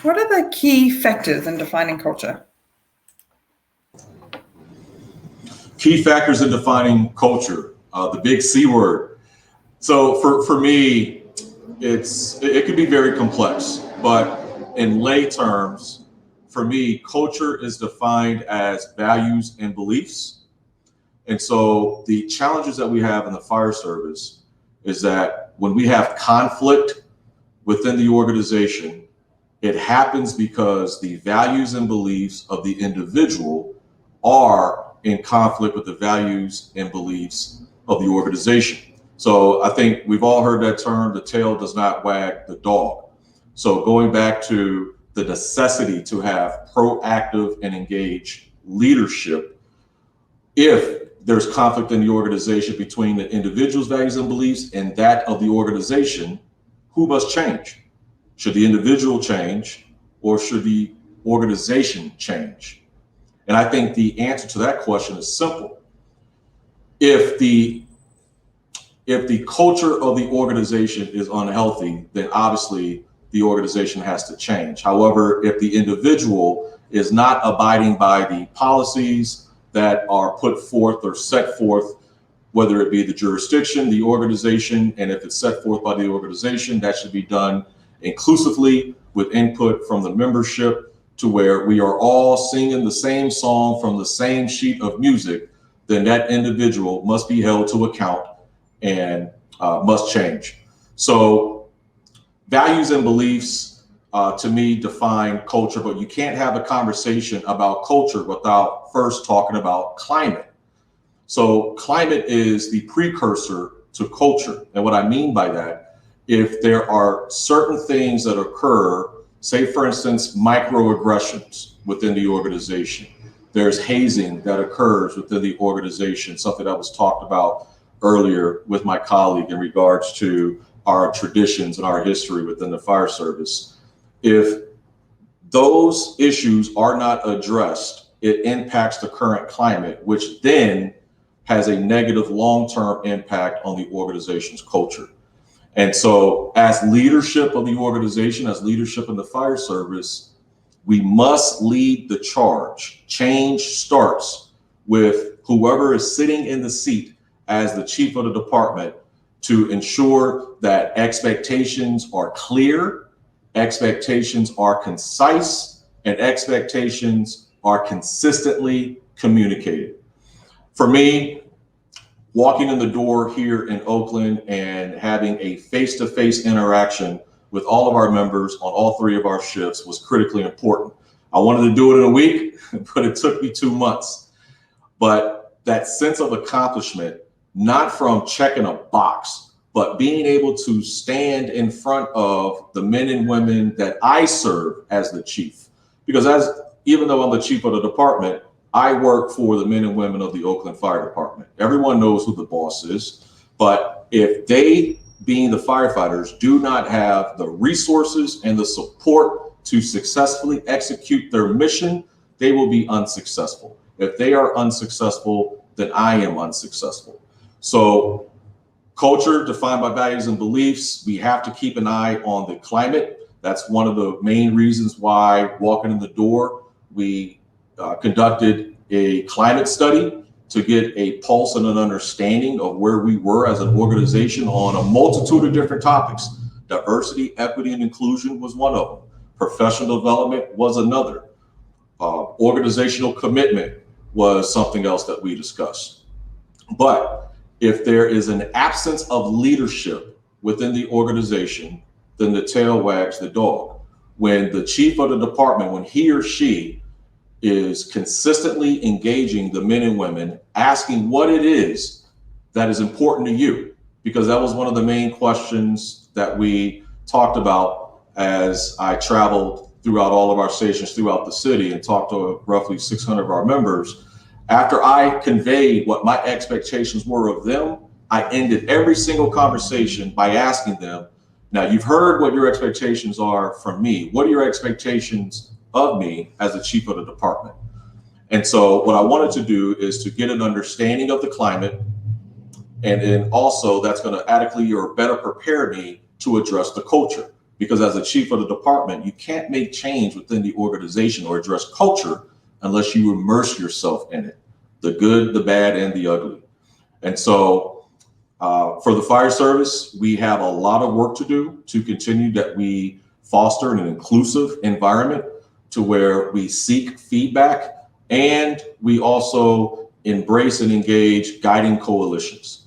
what are the key factors in defining culture? Key factors in defining culture, the big C word. So for me, it can be very complex, but in lay terms, for me, culture is defined as values and beliefs. And so the challenges that we have in the fire service is that when we have conflict within the organization, it happens because the values and beliefs of the individual are in conflict with the values and beliefs of the organization. So I think we've all heard that term, the tail does not wag the dog. So going back to the necessity to have proactive and engaged leadership, if there's conflict in the organization between the individual's values and beliefs and that of the organization, who must change? Should the individual change or should the organization change? And I think the answer to that question is simple. If the culture of the organization is unhealthy, then obviously the organization has to change. However, if the individual is not abiding by the policies that are put forth or set forth, whether it be the jurisdiction, the organization, and if it's set forth by the organization, that should be done inclusively with input from the membership to where we are all singing the same song from the same sheet of music, then that individual must be held to account and must change. So values and beliefs, to me, define culture, but you can't have a conversation about culture without first talking about climate. So climate is the precursor to culture. And what I mean by that, if there are certain things that occur, say, for instance, microaggressions within the organization, there's hazing that occurs within the organization, something that was talked about earlier with my colleague in regards to our traditions and our history within the fire service. If those issues are not addressed, it impacts the current climate, which then has a negative long-term impact on the organization's culture. And so as leadership of the organization, as leadership in the fire service, we must lead the charge. Change starts with whoever is sitting in the seat as the chief of the department to ensure that expectations are clear, expectations are concise, and expectations are consistently communicated. For me, walking in the door here in Oakland and having a face-to-face interaction with all of our members on all three of our shifts was critically important. I wanted to do it in a week, but it took me 2 months. But that sense of accomplishment, not from checking a box, but being able to stand in front of the men and women that I serve as the chief. Because even though I'm the chief of the department, I work for the men and women of the Oakland Fire Department. Everyone knows who the boss is, but if they, being the firefighters, do not have the resources and the support to successfully execute their mission, they will be unsuccessful. If they are unsuccessful, then I am unsuccessful. So culture defined by values and beliefs, we have to keep an eye on the climate. That's one of the main reasons why walking in the door, we conducted a climate study to get a pulse and an understanding of where we were as an organization on a multitude of different topics. Diversity, equity, and inclusion was one of them. Professional development was another. Organizational commitment was something else that we discussed. But if there is an absence of leadership within the organization, then the tail wags the dog. When the chief of the department, when he or she is consistently engaging the men and women, asking what it is that is important to you, because that was one of the main questions that we talked about as I traveled throughout all of our stations throughout the city and talked to roughly 600 of our members. After I conveyed what my expectations were of them, I ended every single conversation by asking them, now you've heard what your expectations are from me. What are your expectations of me as the chief of the department? And so what I wanted to do is to get an understanding of the climate, and then also that's going to adequately or better prepare me to address the culture. because as a chief of the department, you can't make change within the organization or address culture unless you immerse yourself in it, the good, the bad, and the ugly. And so for the fire service, we have a lot of work to do to continue that we foster an inclusive environment to where we seek feedback and we also embrace and engage guiding coalitions.